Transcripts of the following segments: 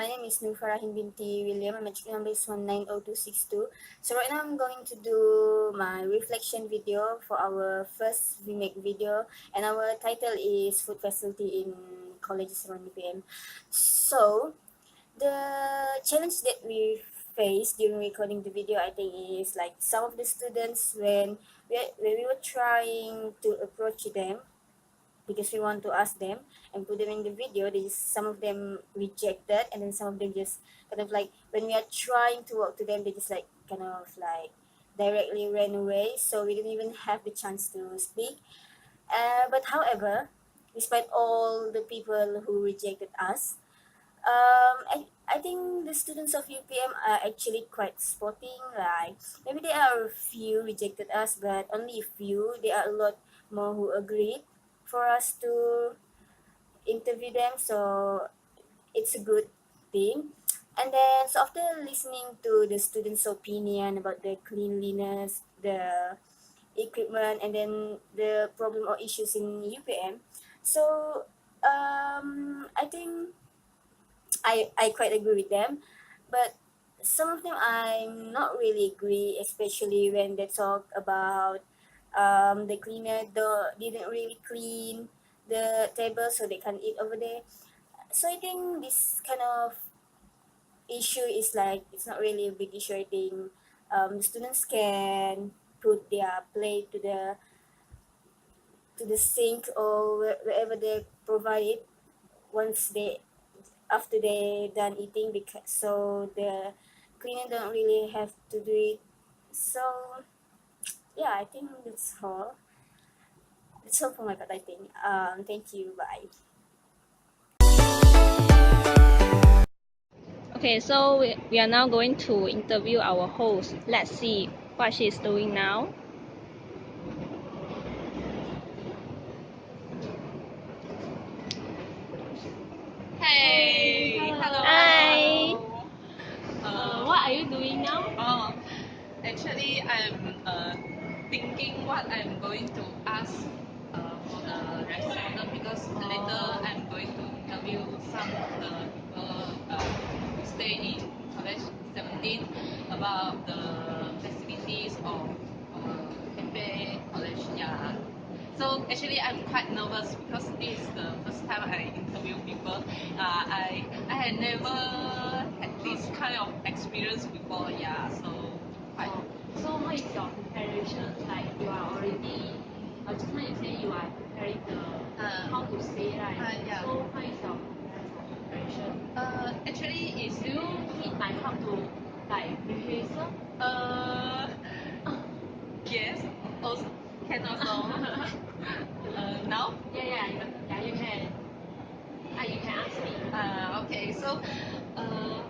my name is Nufarahin binti William. My check number is 190262. So right now I'm going to do my reflection video for our first remake video, and our title is Food Facility in Colleges around UPM. So the challenge that we faced during recording the video, I think, is like some of the students when we were trying to approach them because we want to ask them and put them in the video, some of them rejected, and then some of them just kind of like when we are trying to walk to them, they just like kind of like directly ran away, so we didn't even have the chance to speak. But however, despite all the people who rejected us, I think the students of UPM are actually quite sporting. Like maybe there are a few rejected us, but only a few. There are a lot more who agreed for us to interview them. So it's a good thing. And then, so after listening to the students' opinion about the cleanliness, the equipment, and then the problem or issues in UPM, so I think I quite agree with them, but some of them I'm not really agree, especially when they talk about the cleaner didn't really clean the table so they can eat over there. So I think this kind of issue is like it's not really a big issue. I think students can put their plate to the sink or wherever they provide it once they after they done eating, because so the cleaner don't really have to do it. So yeah, I think that's all for my part. I think thank you, bye. Okay, so we are now going to interview our host. Let's see what she's doing now. Hey, hello. Hi. What are you doing now? Actually, I'm thinking what I'm going to ask for the respondent, because later I'm going to interview some of the people who stay in College 17 about the facilities of cafe college. Yeah. So actually, I'm quite nervous because this is the first time I interview people. I had never had this kind of experience before. Yeah, so quite. So how is your preparation? Like you are already, just now you say you are preparing the how to say, right? Yeah. So how is your preparation? Actually, is Do you need my help to like rehearsal? Yes, also can also. Now? Yeah, you can. You can ask me. Okay, so,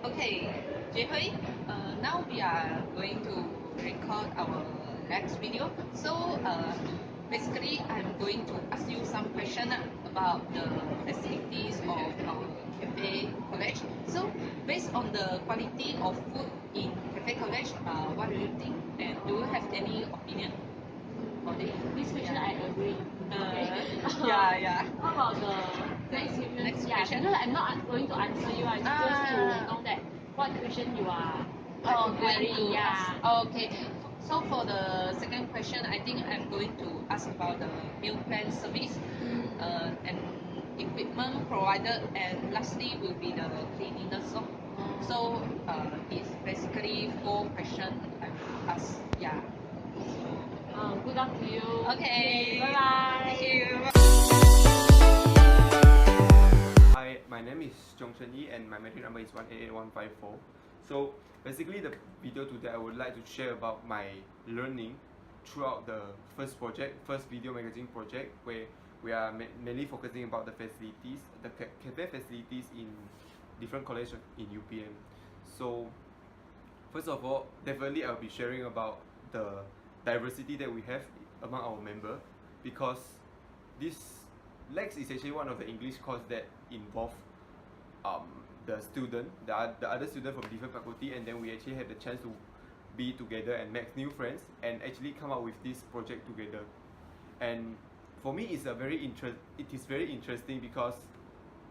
okay, Jehui, now we are going to record our next video. So, basically, I'm going to ask you some question about the facilities of our cafe college. So, based on the quality of food in cafe college, what do you think? And do you have any opinion on it? This question I agree. Okay. Yeah. How about the next question? Next Yeah, question? because I'm not going to answer you. I just to know that what question you are preparing. Yeah. Okay. So for the second question, I think I'm going to ask about the meal plan service, and equipment provided, and lastly will be the cleanliness. So it's basically 4 questions I will ask. Yeah. Good luck to you. Okay. Bye bye. Thank you. Hi, my name is Zhongchen Yi and my metric number is 188154. So basically the video today I would like to share about my learning throughout the first video magazine project, where we are mainly focusing about the facilities, the cafe facilities in different colleges in UPM. So first of all, definitely I'll be sharing about the diversity that we have among our member, because this LAX is actually one of the English course that involve the other student from different faculty, and then we actually had the chance to be together and make new friends and actually come up with this project together. And for me, it is very interesting because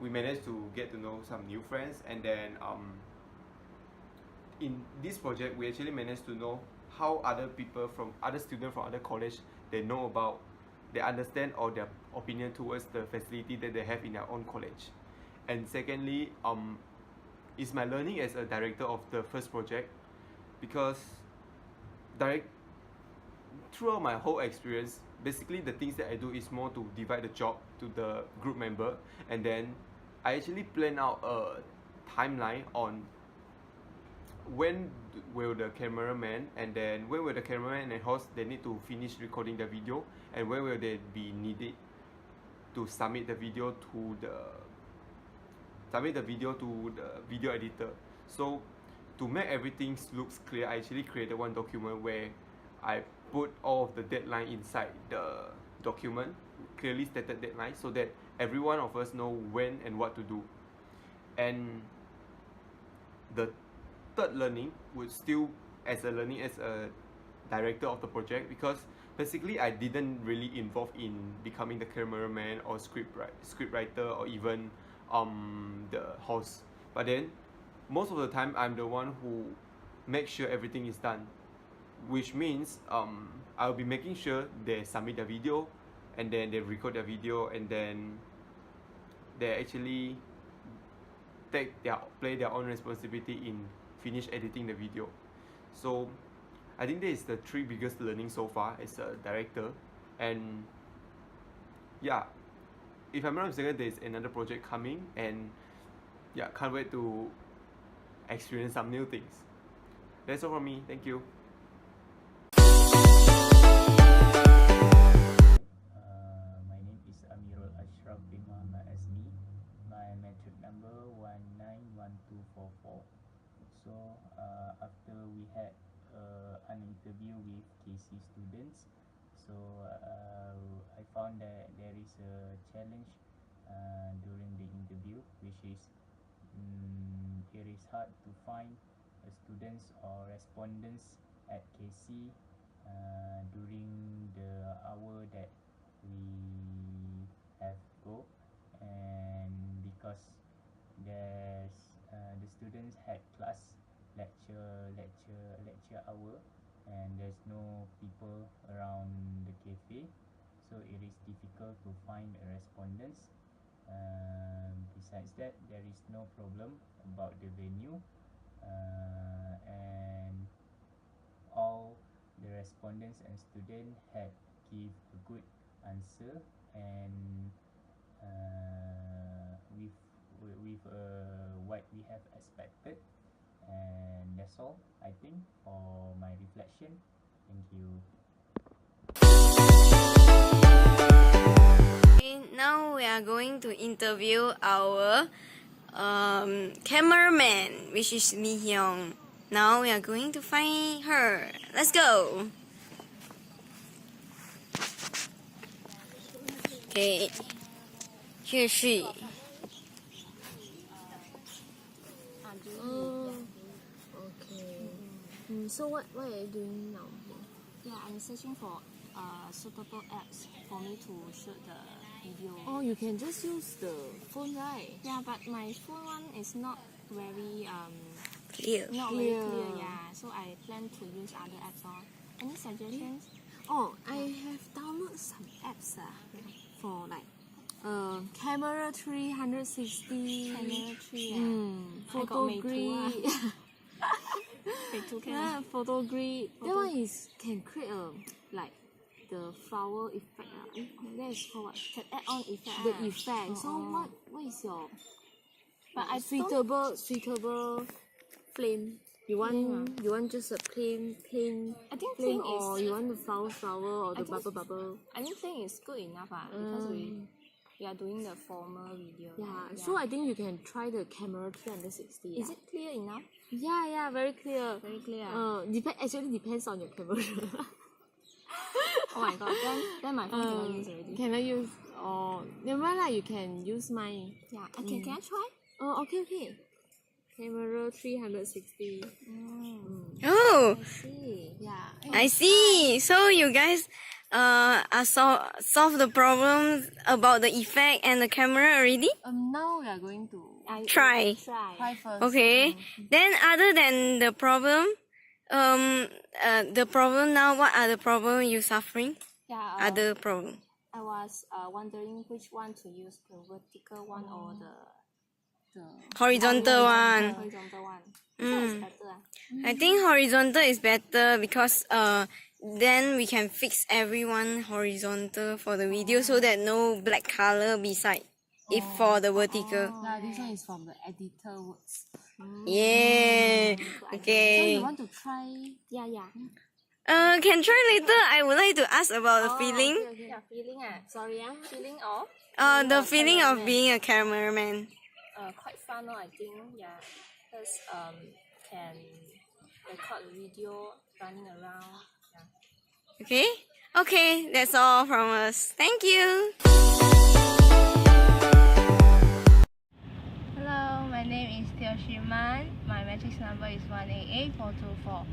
we managed to get to know some new friends, and then in this project we actually managed to know how other people from other students from other college, they know about, they understand, or their opinion towards the facility that they have in their own college. And secondly, is my learning as a director of the first project, because throughout my whole experience, basically the things that I do is more to divide the job to the group member, and then I actually plan out a timeline on when will the cameraman and host, they need to finish recording the video, and when will they be needed to submit the video to the video editor. So to make everything looks clear, I actually created one document where I put all of the deadline inside the document, clearly stated deadline, so that every one of us know when and what to do. And the third learning would still as a director of the project, because basically I didn't really involve in becoming the cameraman or script writer or even the host, but then most of the time I'm the one who makes sure everything is done, which means I'll be making sure they submit the video, and then they record the video, and then they actually play their own responsibility in finish editing the video. So I think that is the three biggest learning so far as a director. And yeah, if I'm not mistaken, there's another project coming, and yeah, can't wait to experience some new things. That's all from me. Thank you. My name is Amirul Ashraf bin Muhammad Azmi. My metric number 191244. So after we had an interview with KC students, so I found that there is a challenge during the interview, which is it is hard to find students or respondents at KC during the hour that we have go, and because there's the students had class lecture hour, and there's no people around the cafe, so it is difficult to find respondents. Besides that, there is no problem about the venue, and all the respondents and students had give a good answer, and with what we have expected. And that's all, I think, for my reflection. Thank you. Now we are going to interview our cameraman, which is Mi Hyung. Now we are going to find her. Let's go. Okay, here she. So what are you doing now? Yeah, I'm searching for suitable apps for me to shoot the video. Oh, you can just use the phone, right? Yeah, but my phone one is not very Clear. very clear. Yeah, so I plan to use other apps. Any suggestions? Oh, I have downloaded some apps for like camera 360. Camera 3. Photo grid. Yeah, photo grid. That one is can create like the flower effect. That is called what? Can add on effect. The effect. So what is your But I suitable flame? You want just a plain I think flame, plain or is. you want the flower or the bubble? I think plain is good enough because we are doing the formal video. Yeah, so I think you can try the camera 360. Is it clear enough? Yeah, very clear. Very clear. Actually depends on your camera. Oh my god, then my phone cannot use already. Cannot use. Oh, never mind lah. You can use mine. Yeah. Okay, can I try? Oh, okay. Camera 360. Oh, See. Yeah. I see. So you guys solve the problems about the effect and the camera already? Now we are going to Try. try first. Okay. Then other than the problem, the problem now, what are the problem you suffering? Yeah. Other problem. I was wondering which one to use, the vertical one or the Horizontal one. horizontal one. Which one is better? I think horizontal is better because then we can fix everyone horizontal for the video so that no black color beside if for the vertical. Yeah, this one is from the editor words. Yeah. So Okay. you want to try? Yeah. Can try later. I would like to ask about the feeling. Okay. Yeah, feeling Sorry, feeling of The feeling of being a cameraman. quite fun, I think. Yeah, because can record video running around. Yeah. Okay? Okay, that's all from us. Thank you. Hello, my name is Teo Shiman. My matrix number is 188424.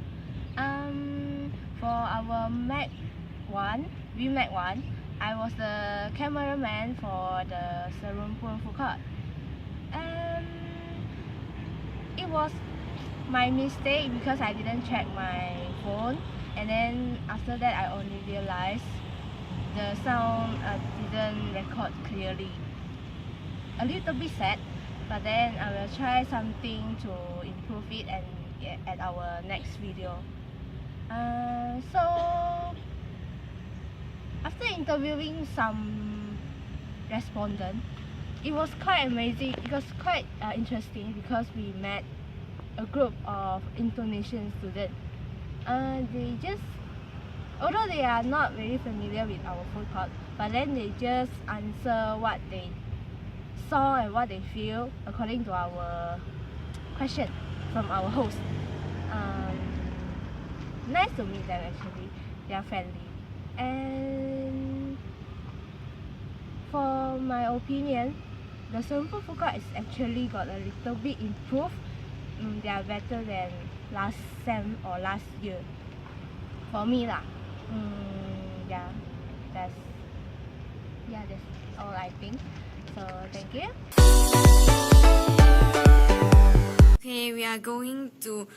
For our Mac 1, VMAC 1, I was the cameraman for the Serumpun Phuket. It was my mistake because I didn't check my phone, and then after that I only realized the sound didn't record clearly. A little bit sad, but then I will try something to improve it and at our next video. So after interviewing some respondents, it was quite amazing. It was quite interesting because we met a group of Indonesian students. They just, although they are not very familiar with our food court, but then they just answer what they saw and what they feel according to our question from our host. Nice to meet them actually. They are friendly. And for my opinion, the Serumpun Phuket is actually got a little bit improved. They are better than last sem or last year. For me lah. That's all I think. So thank you. Okay, we are going to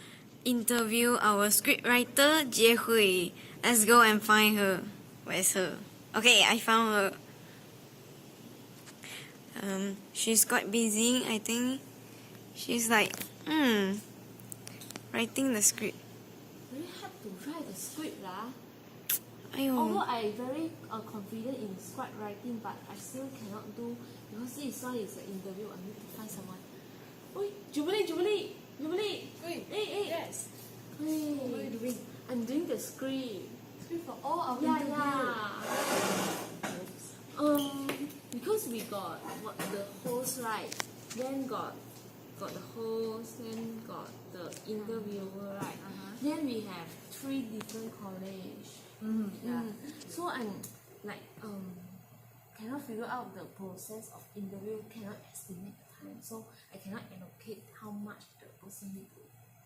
interview our scriptwriter Jie Hui. Let's go and find her. Where's her? Okay, I found her. She's quite busy, I think. She's like, writing the script. Very hard to write the script lah. Aiyo. Although I very confident in script writing, but I still cannot do because this one is an interview. I need to find someone. Oi, Jubilee. Hey. Yes. Hey. What are you doing? I'm doing the script. Script for all our Yeah. Because we got what the host, right? Then got the host, then got the interviewer, right? Then we have 3 different college. So I'm like cannot figure out the process of interview, cannot estimate the time, so I cannot allocate how much the person need to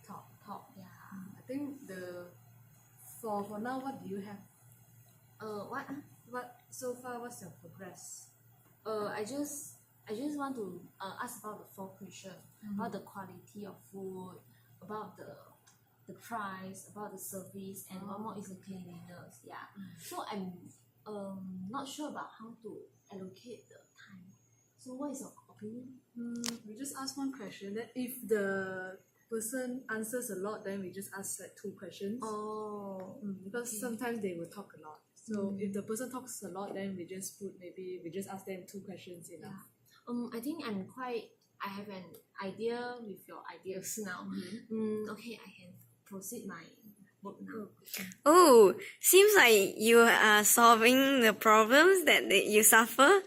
talk. Yeah. I think for now, what do you have? What so far? What's your progress? I just want to ask about the 4 questions about the quality of food, about the price, about the service, and one more is the cleanliness. Yeah. So I'm not sure about how to allocate the time. So what is your opinion? We just ask one question. Then if the person answers a lot, then we just ask like 2 questions. Because sometimes they will talk a lot. So if the person talks a lot, then we just ask them 2 questions enough. I think I have an idea with your ideas now. Okay, I can proceed my work now. Oh, seems like you are solving the problems that you suffer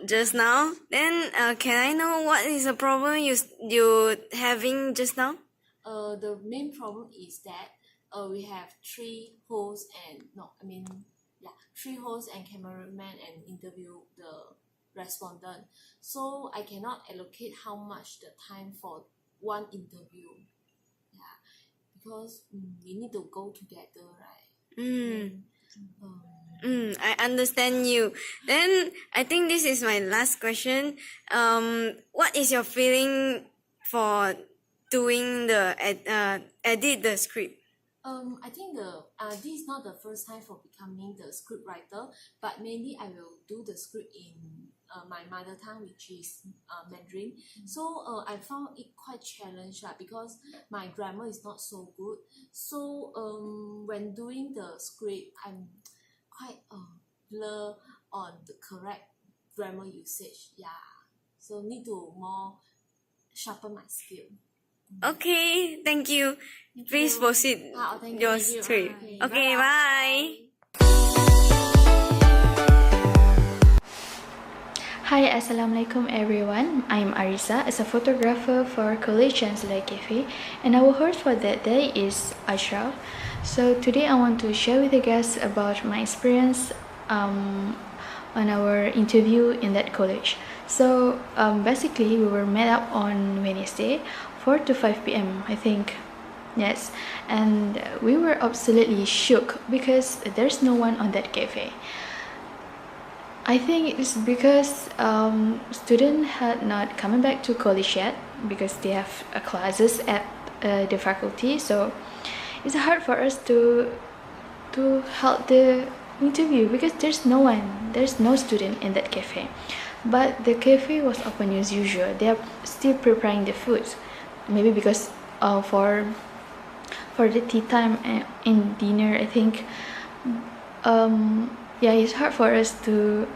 just now. Then can I know what is the problem you having just now? The main problem is that we have 3 hosts and 3 hosts and cameraman and interview the respondent. So I cannot allocate how much the time for one interview. Yeah, because we need to go together, right? I understand you. Then I think this is my last question. What is your feeling for doing the edit the script? I think this is not the first time for becoming the script writer, but mainly I will do the script in my mother tongue, which is Mandarin. So I found it quite challenging because my grammar is not so good. So when doing the script, I'm quite blur on the correct grammar usage. Yeah, so need to more sharpen my skill. Okay, thank you. Please proceed Thank you, your thank you. script. Okay, Okay, bye. Hi, Assalamualaikum everyone. I'm Arisa as a photographer for College Chancellor Cafe, and our host for that day is Ashraf. So today I want to share with you guys about my experience on our interview in that college. So basically we were met up on Wednesday 4 to 5 p.m. I think. Yes, and we were absolutely shook because there's no one on that cafe. I think it's because students had not coming back to college yet because they have classes at the faculty. So it's hard for us to hold the interview because there's no student in that cafe. But the cafe was open as usual. They are still preparing the food. Maybe because for the tea time and dinner, I think. Yeah, it's hard for us to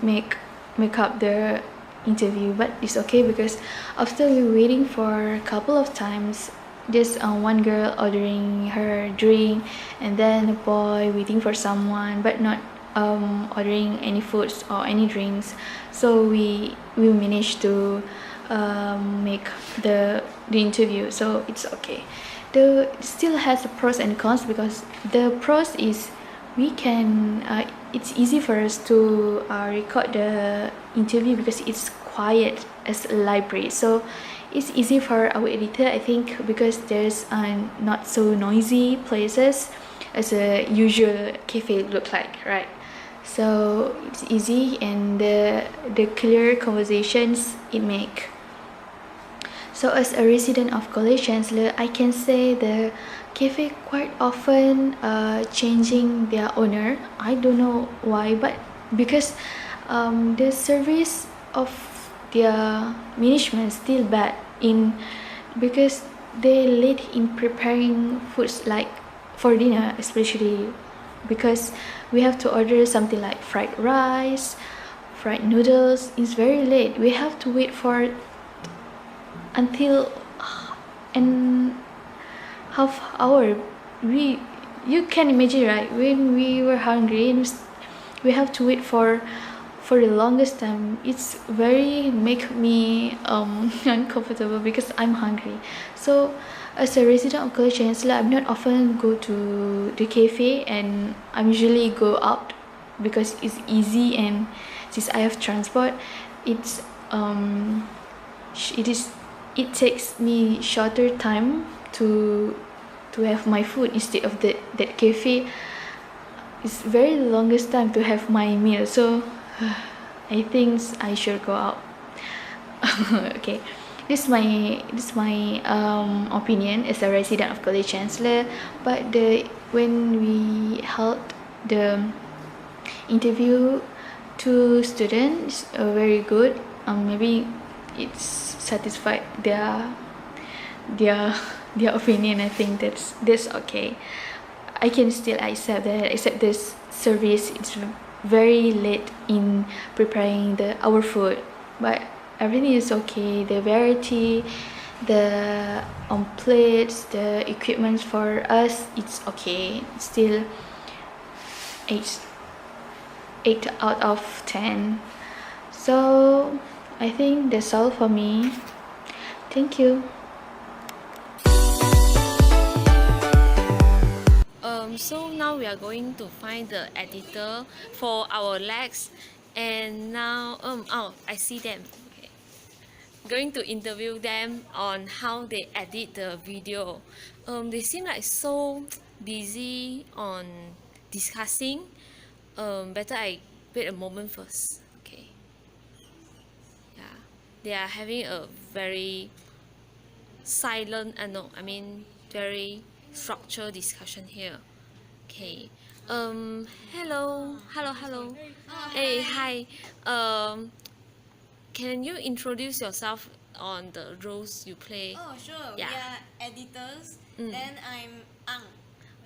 make up the interview, but it's okay because after we waiting for a couple of times, just one girl ordering her drink and then a boy waiting for someone but not ordering any foods or any drinks, so we managed to make the interview, so it's okay. The still has a pros and cons because the pros is we can it's easy for us to record the interview because it's quiet as a library, so it's easy for our editor, I think, because there's not so noisy places as a usual cafe look like, right? So it's easy, and the clear conversations it make. So as a resident of College Chancellor, I can say the cafe quite often changing their owner. I don't know why, but because the service of their management still bad because they late in preparing foods like for dinner, especially because we have to order something like fried rice, fried noodles. It's very late. We have to wait for until an half hour. You can imagine, right? When we were hungry and we have to wait for the longest time. It's very make me uncomfortable because I'm hungry. So as a resident of College Chancellor, I'm not often go to the cafe, and I usually go out because it's easy, and since I have transport, it's it takes me shorter time to have my food instead of that cafe. It's very longest time to have my meal, so I think I should go out. Okay, this is my opinion as a resident of College Chancellor. But when we held the interview to students, very good. Maybe it's satisfied their opinion. I think that's okay. I can still accept that, except this service it's very late in preparing our food, but everything is okay. The variety, the plates, the equipment for us, it's okay. Still 8 out of 10. So I think that's all for me. Thank you. So now we are going to find the editor for our LAX, and now I see them. Okay. Going to interview them on how they edit the video. They seem like so busy on discussing, better I wait a moment first. Okay. Yeah, they are having a very silent, no, I mean very structured discussion here. Okay. Hello. Hey, hi. Um, can you introduce yourself on the roles you play? Oh, sure. Yeah. We are editors. Mm. Then I'm Ang.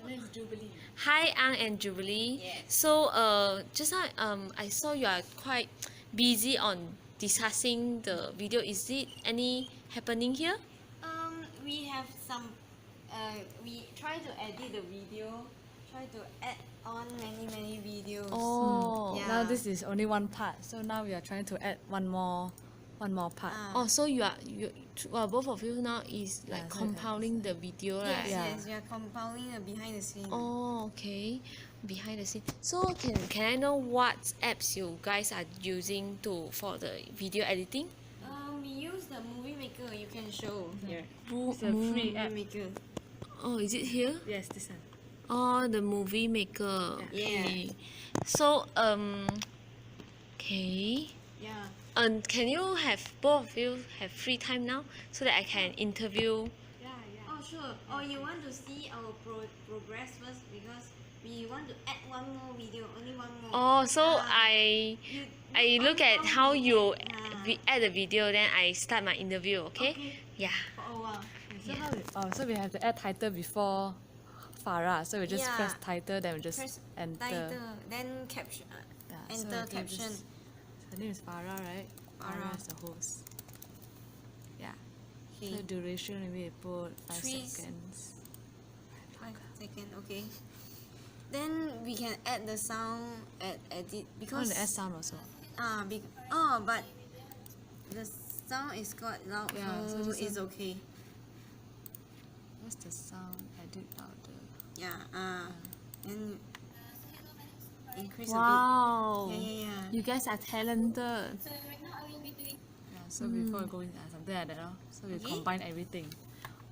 My name is Jubilee. Hi, Ang and Jubilee. Yes. So, just now, I saw you are quite busy on discussing the video. Is it any happening here? We have some. We try to edit the video. Try to add on many videos. Oh. Yeah. Now this is only one part, so now we are trying to add one more part. Oh, so both of you now is like Yeah, so compiling the video, right? Yes, we are compiling the behind the scene. Oh, okay. Behind the scene. So can I know what apps you guys are using for the video editing? We use the movie maker. You can show here. It's a free app. Movie maker. Oh, is it here? Yes, this one. Oh, the movie maker. Yeah. Okay. So okay. Yeah. Can you have both of you have free time now so that I can interview? Oh, sure. Or you want to see our progress first because we want to add one more video, only one more. Oh, so Ah, I look only at one how video. you add the video, then I start my interview. Okay? Okay. Yeah. Oh, wow. So we have to add title before Farah. So we just Yeah. press title, then we just Press enter. title, then caption. Yeah, so Enter we can caption. just- her name is Farah, right? Farah. is the host. Yeah. Okay. So duration maybe we put 5 3 seconds. 5 seconds. Okay. Then we can add the sound at edit I because want to add sound also. but the sound is quite loud, Yeah, so so this it's one- okay. What's the sound? Edit louder. Yeah. And increase Wow. a bit. Yeah. You guys are talented. Yeah, so before we go in, something like that. So we Okay. combine everything.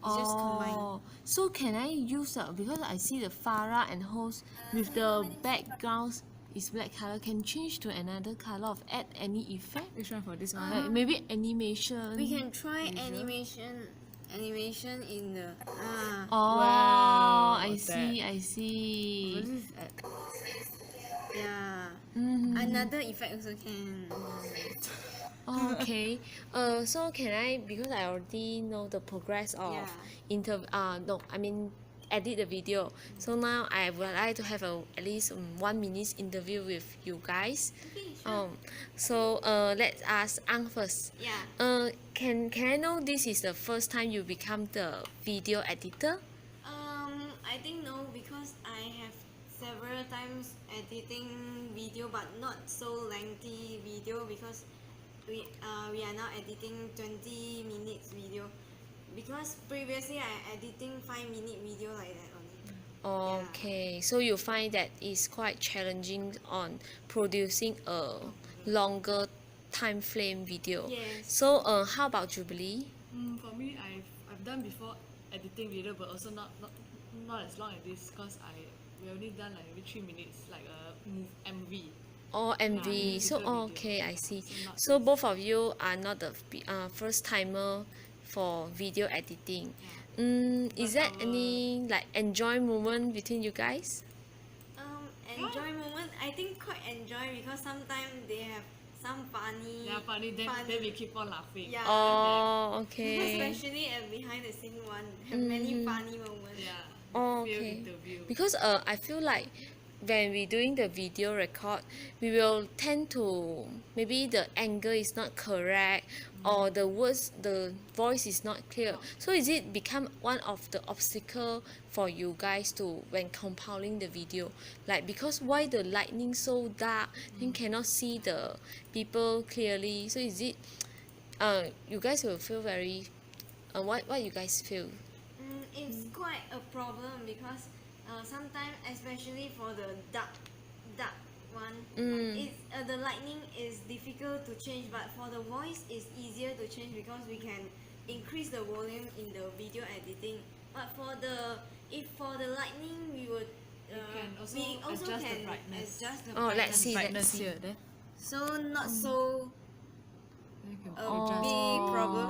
It's just combine. Oh, so can I use because I see the Farah and host with the backgrounds is black color. Can change to another color of add any effect? Which one for this one? Like maybe animation. We can try Visual. animation in the Oh, Wow, I that. see. I see. What is that? yeah. Mhm. Another effect also can. Okay. So can I, because I already know the progress of Yeah. no, I mean edit the video. So now I would like to have at least 1 minute interview with you guys. Okay, sure. So let's ask Ang first. Yeah. Can I know this is the first time you become the video editor? I think no, because I have several times editing video, but not so lengthy video because we are now editing 20 minutes video. Because previously I editing 5-minute video like that only. Okay, so you find that it's quite challenging on producing a longer time frame video. Yes. So how about Jubilee? For me, I've done before editing video, but also not as long as this, because we only done like maybe 3 minutes, like a MV. Oh, MV. Yeah, So musical video. okay, I see. So not So this. both of you are not the first timer for video editing. Is But there our- any like enjoy moment between you guys? Enjoy moment. I think quite enjoy because sometimes they have some funny. Yeah, funny. Then we keep on laughing. Yeah. Oh, okay. Especially at behind the scene one, have many funny moments. Yeah. Oh, Field okay. interview. Because I feel like when we doing the video record, we will tend to maybe the angle is not correct or the voice is not clear. So is it become one of the obstacle for you guys to when compiling the video? Like because why the lightning so dark, then cannot see the people clearly. So is it you guys will feel very what you guys feel? It's quite a problem because sometimes, especially for the dark one, it's the lightning is difficult to change, but for the voice it's easier to change because we can increase the volume in the video editing. But for the lightning, we would can also we also adjust can the brightness. adjust the Oh, let's see. Brightness here. Then so not so you can a adjust. big problem.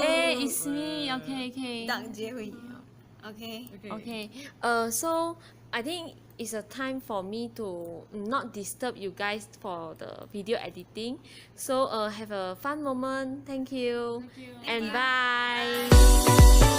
Hey, it's me. Okay, okay. 当结尾 okay Okay. So I think it's a time for me to not disturb you guys for the video editing. So have a fun moment. Thank you. And bye.